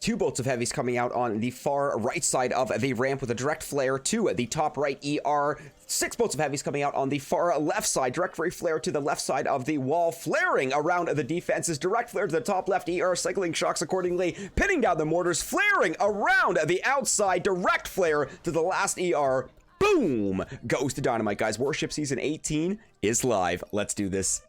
2 bolts of heavies coming out on the far right side of the ramp with a direct flare to the top right ER. 6 bolts of heavies coming out on the far left side. Direct free flare to the left side of the wall, flaring around the defenses. Direct flare to the top left ER, cycling shocks accordingly, pinning down the mortars, flaring around the outside. Direct flare to the last ER. Boom! Goes to Dynamite, guys. Warship Season 18 is live. Let's do this.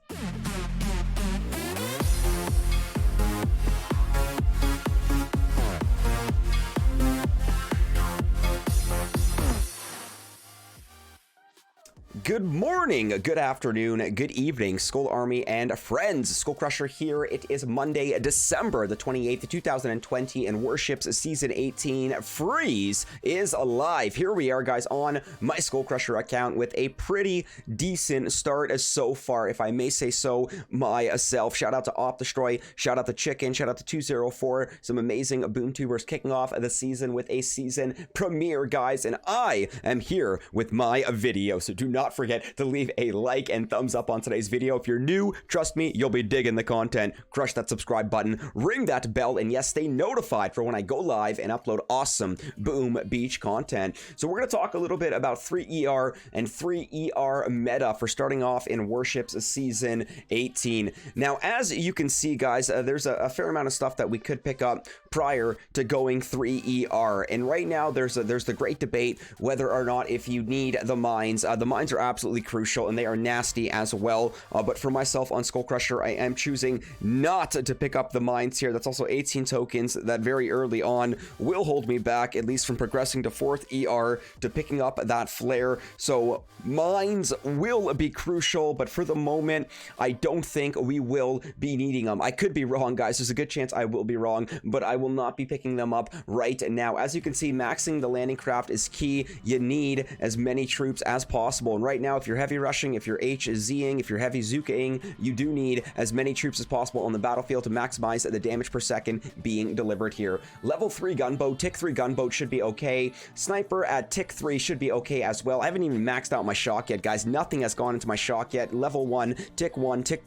Good morning, good afternoon, good evening, Skull Army and friends. SkullCrusher here. It is Monday, December the 28th, 2020, and Warships Season 18 Freeze is alive. Here we are, guys, on my SkullCrusher account with a pretty decent start so far, if I may say so myself. Shout out to OpDestroy, shout out to Chicken, shout out to 204, some amazing boom tubers kicking off the season with a season premiere, guys, and I am here with my video, so do not forget to leave a like and thumbs up on today's video. If you're new, trust me, you'll be digging the content. Crush that subscribe button, ring that bell, and yes, stay notified for when I go live and upload awesome Boom Beach content. So we're going to talk a little bit about 3ER and 3ER meta for starting off in Warships Season 18. Now, as you can see, guys, there's a fair amount of stuff that we could pick up prior to going 3ER, and right now there's the great debate whether or not if you need the mines. The mines are absolutely crucial and they are nasty as well, but for myself on SkullCrusher, I am choosing not to pick up the mines here. That's also 18 tokens that very early on will hold me back, at least from progressing to 4th ER to picking up that flare. So mines will be crucial, but for the moment I don't think we will be needing them. I could be wrong, guys. There's a good chance I will be wrong, but I will not be picking them up right now. As you can see, maxing the landing craft is key. You need as many troops as possible, and right now, if you're heavy rushing, if you're HZing, if you're heavy Zukaing, you do need as many troops as possible on the battlefield to maximize the damage per second being delivered here. Level 3 gunboat, tick 3 gunboat should be okay. Sniper at tick 3 should be okay as well. I haven't even maxed out my shock yet, guys. Nothing has gone into my shock yet. Level 1, tick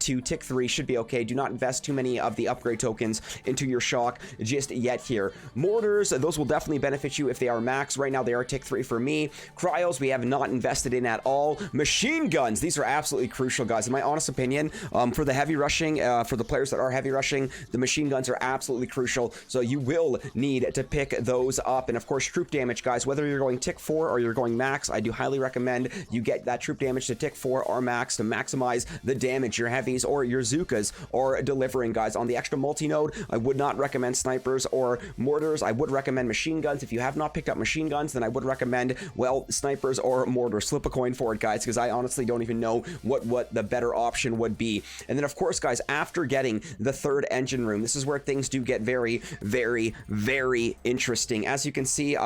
2, tick 3 should be okay. Do not invest too many of the upgrade tokens into your shock just yet here. Mortars, those will definitely benefit you if they are max. Right now, they are tick 3 for me. Cryos, we have not invested in at all. Machine guns, these are absolutely crucial, guys. In my honest opinion, for the heavy rushing, for the players that are heavy rushing, the machine guns are absolutely crucial, so you will need to pick those up. And of course, troop damage, guys, whether you're going tick 4 or you're going max, I do highly recommend you get that troop damage to tick 4 or max to maximize the damage your heavies or your Zukas are delivering, guys. On the extra multi-node, I would not recommend snipers or mortars. I would recommend machine guns. If you have not picked up machine guns, then I would recommend, well, snipers or mortars. Flip a coin for it, guys, because I honestly don't even know what the better option would be. And then of course, guys, after getting the 3rd engine room, this is where things do get very, very, very interesting. As you can see,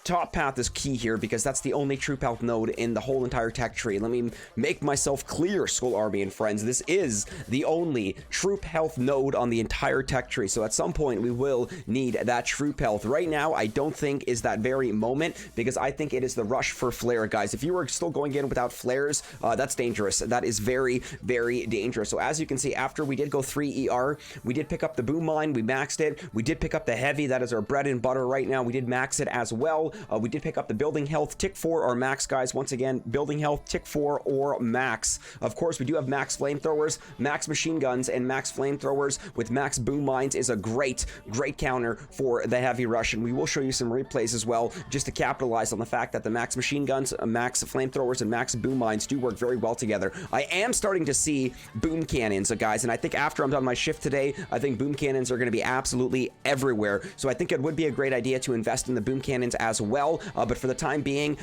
top path is key here because that's the only troop health node in the whole entire tech tree. Let me make myself clear, Skull Army and friends. This is the only troop health node on the entire tech tree. So at some point we will need that troop health. Right now, I don't think is that very moment because I think it is the rush for flare, guys. If you are still going in without flares, that's dangerous. That is very, very dangerous. So as you can see, after we did go 3ER, we did pick up the boom mine. We maxed it. We did pick up the heavy. That is our bread and butter right now. We did max it as well. We did pick up the building health, tick 4 or max, guys. Once again, building health, tick 4 or max. Of course, we do have max flamethrowers, max machine guns, and max flamethrowers with max boom mines is a great counter for the heavy rush. And we will show you some replays as well, just to capitalize on the fact that the max machine guns, max flamethrowers, and max boom mines do work very well together. I am starting to see boom cannons, guys, and I think after I'm done my shift today, I think boom cannons are going to be absolutely everywhere. So I think it would be a great idea to invest in the boom cannons as well. But for the time being,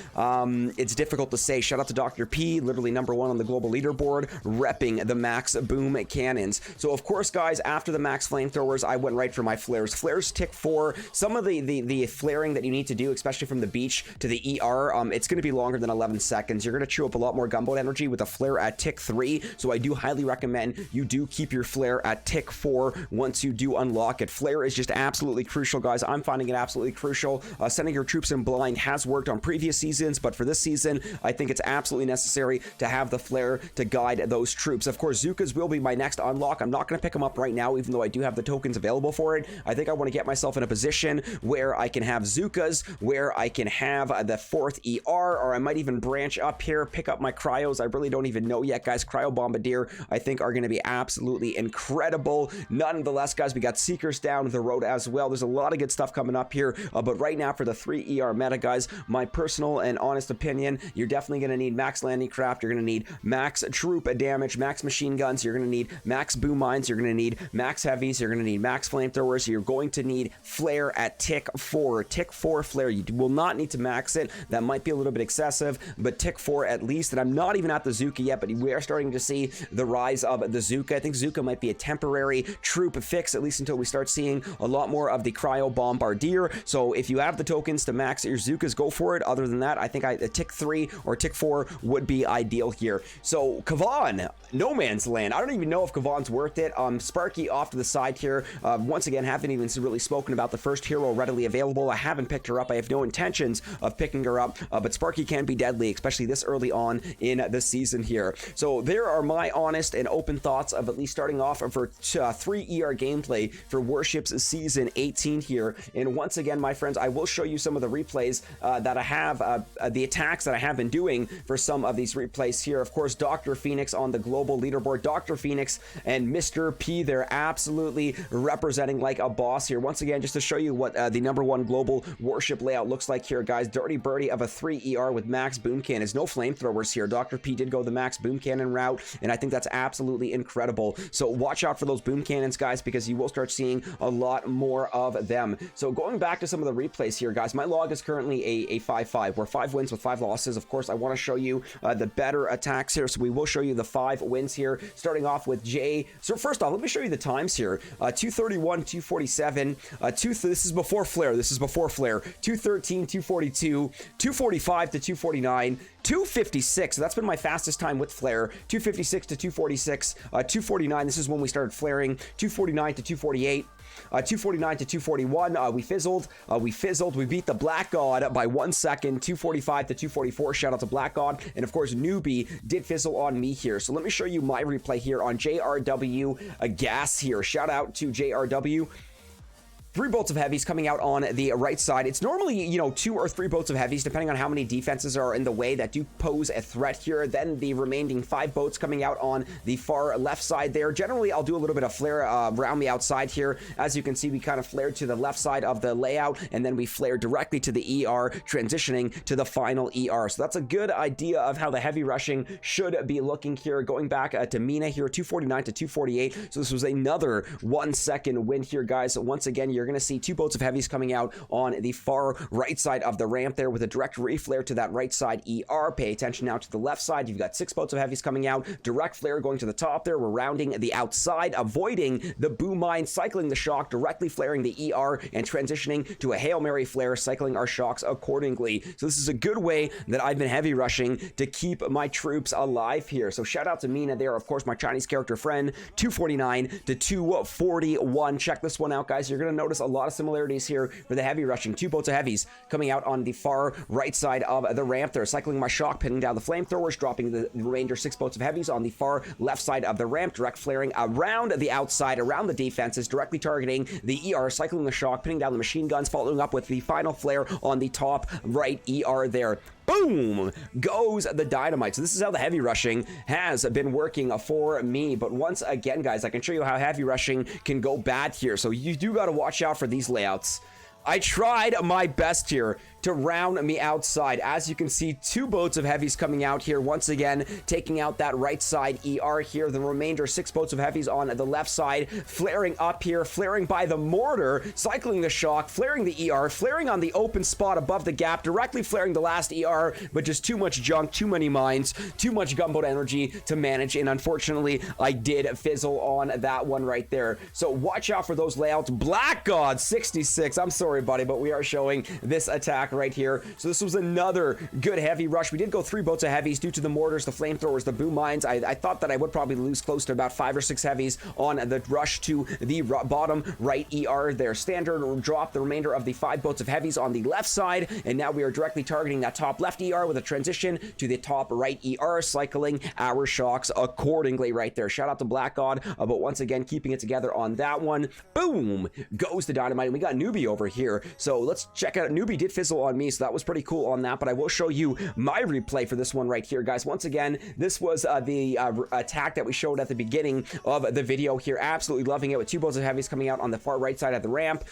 it's difficult to say. Shout out to Dr. P, literally #1 on the global leaderboard, repping the max boom cannons. So of course, guys, after the max flamethrowers, I went right for my flares. Flares tick 4. Some of the flaring that you need to do, especially from the beach to the ER, it's going to be longer than 11 seconds. You're going to chew up a lot more gunboat energy with a flare at tick 3. So I do highly recommend you do keep your flare at tick 4 once you do unlock it. Flare is just absolutely crucial, guys. I'm finding it absolutely crucial. Sending your troops troops in blind has worked on previous seasons, but for this season, I think it's absolutely necessary to have the flare to guide those troops. Of course, Zookas will be my next unlock. I'm not going to pick them up right now, even though I do have the tokens available for it. I think I want to get myself in a position where I can have Zookas, where I can have the 4th ER, or I might even branch up here, pick up my cryos. I really don't even know yet, guys. Cryo Bombardier, I think, are going to be absolutely incredible. Nonetheless, guys, we got Seekers down the road as well. There's a lot of good stuff coming up here, but right now for the 3 ER meta, guys, my personal and honest opinion, you're definitely going to need max landing craft. You're going to need max troop damage, max machine guns. You're going to need max boom mines. You're going to need max heavies. You're going to need max flamethrowers. You're going to need flare at tick 4. Tick 4 flare. You will not need to max it. That might be a little bit excessive, but tick 4 at least. And I'm not even at the Zuka yet, but we are starting to see the rise of the Zuka. I think Zuka might be a temporary troop fix, at least until we start seeing a lot more of the Cryo Bombardier. So if you have the tokens to max your Zukas, go for it. Other than that, I think a tick 3 or tick 4 would be ideal here. So Kavan, no man's land. I don't even know if Kavan's worth it. Sparky off to the side here. Once again, haven't even really spoken about the first hero readily available. I haven't picked her up. I have no intentions of picking her up, but Sparky can be deadly, especially this early on in the season here. So there are my honest and open thoughts of at least starting off for 3 ER gameplay for Warships Season 18 here. And once again, my friends, I will show you some of the replays that I have, the attacks that I have been doing for some of these replays here. Of course, Dr. Phoenix on the global leaderboard. Dr. Phoenix and Mr. P, they're absolutely representing like a boss here. Once again, just to show you what the #1 global warship layout looks like here, guys. Dirty Birdie of a 3 ER with max boom cannons. No flamethrowers here. Dr. P did go the max boom cannon route, and I think that's absolutely incredible. So watch out for those boom cannons, guys, because you will start seeing a lot more of them. So going back to some of the replays here, guys, my log is currently a 5-5. We're 5 wins with 5 losses. Of course, I want to show you the better attacks here, so we will show you the 5 wins here, starting off with Jay. So first off, let me show you the times here. 231, 247, this is before flare. This is before flare. 213, 242, 245 to 249, 256. So that's been my fastest time with flare. 256 to 246, 249. This is when we started flaring. 249 to 248. 249 to 241. We fizzled. We beat the Black God by 1 second. 245 to 244. Shout out to Black God. And of course, Newbie did fizzle on me here. So let me show you my replay here on JRW Gas here. Shout out to JRW. 3 bolts of heavies coming out on the right side. It's normally, 2 or 3 bolts of heavies, depending on how many defenses are in the way that do pose a threat here. Then the remaining 5 boats coming out on the far left side there. Generally, I'll do a little bit of flare around the outside here. As you can see, we kind of flared to the left side of the layout, and then we flared directly to the ER, transitioning to the final ER. So that's a good idea of how the heavy rushing should be looking here. Going back to Mina here, 249 to 248. So this was another 1 second win here, guys. So once again, you're going to see 2 boats of heavies coming out on the far right side of the ramp there with a direct reflare to that right side ER. Pay attention now to the left side. You've got 6 boats of heavies coming out. Direct flare going to the top there. We're rounding the outside, avoiding the boom mine, cycling the shock, directly flaring the ER, and transitioning to a Hail Mary flare, cycling our shocks accordingly. So this is a good way that I've been heavy rushing to keep my troops alive here. So shout out to Mina there, of course, my Chinese character friend. 249 to 241. Check this one out, guys. You're going to notice a lot of similarities here for the heavy rushing. 2 boats of heavies coming out on the far right side of the ramp there, cycling my shock, pinning down the flamethrowers, dropping the remainder 6 boats of heavies on the far left side of the ramp, direct flaring around the outside, around the defenses, directly targeting the ER, cycling the shock, pinning down the machine guns, following up with the final flare on the top right ER there. Boom goes the Dynamite. So this is how the heavy rushing has been working for me. But once again, guys, I can show you how heavy rushing can go bad here. So you do got to watch out for these layouts. I tried my best here to round me outside. As you can see, 2 boats of heavies coming out here. Once again, taking out that right side ER here. The remainder 6 boats of heavies on the left side, flaring up here, flaring by the mortar, cycling the shock, flaring the ER, flaring on the open spot above the gap, directly flaring the last ER, but just too much junk, too many mines, too much gunboat energy to manage, and unfortunately, I did fizzle on that one right there. So watch out for those layouts. Black God 66. I'm sorry, buddy, but we are showing this attack attack right here. So this was another good heavy rush. We did go 3 boats of heavies due to the mortars, the flamethrowers, the boom mines. I thought that I would probably lose close to about 5 or 6 heavies on the rush to the bottom right ER there. Standard drop the remainder of the 5 boats of heavies on the left side, and now we are directly targeting that top left ER with a transition to the top right ER, cycling our shocks accordingly right there. Shout out to Black God, but once again, keeping it together on that one. Boom! Goes the Dynamite, and we got Newbie over here. So let's check out. Newbie did fizzle on me, so that was pretty cool on that, but I will show you my replay for this one right here, guys. Once again, this was the attack that we showed at the beginning of the video here. Absolutely loving it with 2 boats of heavies coming out on the far right side of the ramp.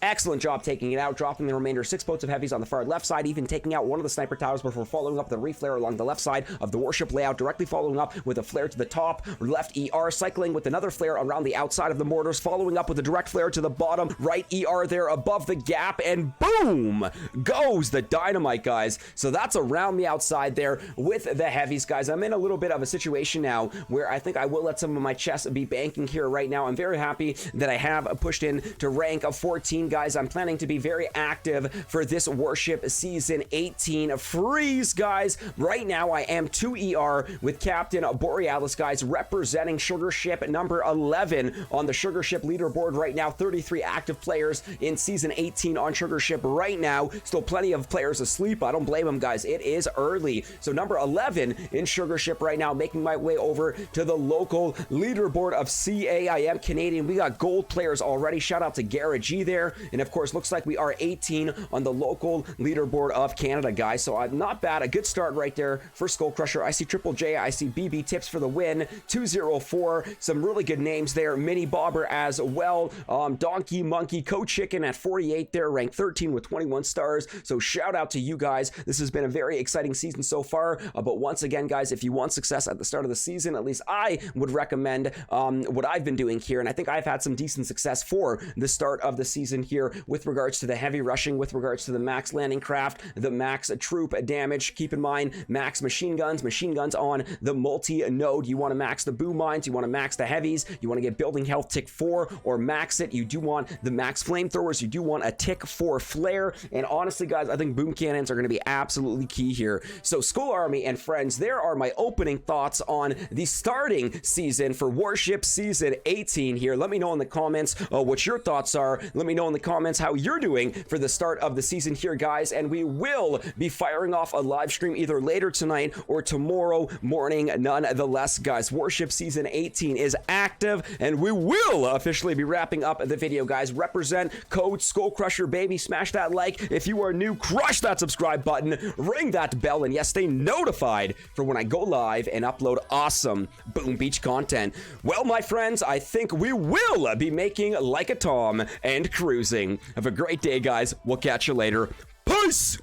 Excellent job taking it out, dropping the remainder 6 boats of heavies on the far left side, even taking out one of the sniper towers before following up the reflare along the left side of the warship layout, directly following up with a flare to the top left ER, cycling with another flare around the outside of the mortars, following up with a direct flare to the bottom right ER there above the gap, and boom goes the Dynamite, guys. So that's around the outside there with the heavies, guys. I'm in a little bit of a situation now where I think I will let some of my chests be banking here right now. I'm very happy that I have pushed in to rank of 14, guys. I'm planning to be very active for this Warship Season 18 freeze, guys. Right now, I am 2 ER with Captain Borealis, guys, representing Sugar Ship number 11 on the Sugar Ship leaderboard right now. 33 active players in Season 18 on Sugar Ship right now. Still plenty of players asleep. I don't blame them, guys. It is early. So number 11 in Sugar Ship right now, making my way over to the local leaderboard of CAIM Canadian. We got gold players already. Shout out to Garrett G there. And of course, looks like we are 18 on the local leaderboard of Canada, guys. So not bad. A good start right there for SkullCrusher. I see Triple J. I see BB Tips for the win. 204. Some really good names there. Mini Bobber as well. Donkey Monkey Co Chicken at 48 there, ranked 13 with 21 stars. So shout out to you guys. This has been a very exciting season so far. But once again, guys, if you want success at the start of the season, at least I would recommend what I've been doing here. And I think I've had some decent success for the start of the season here with regards to the heavy rushing, with regards to the max landing craft, the max troop damage. Keep in mind, max machine guns on the multi-node. You want to max the boom mines, you want to max the heavies, you want to get building health tick 4 or max it. You do want the max flamethrowers, you do want a tick 4 flare, and honestly, guys, I think boom cannons are going to be absolutely key here. So Skull Army and friends, there are my opening thoughts on the starting season for Warship Season 18 here. Let me know in the comments what your thoughts are. Let me know in the comments how you're doing for the start of the season here, guys, and we will be firing off a live stream either later tonight or tomorrow morning nonetheless, guys. Warship Season 18 is active, and we will officially be wrapping up the video, guys. Represent code SkullCrusher, baby. Smash that like if you are new, crush that subscribe button, ring that bell, and yes, stay notified for when I go live and upload awesome Boom Beach content. Well, my friends, I think we will be making like a Tom and cruising. Have a great day, guys. We'll catch you later. Peace!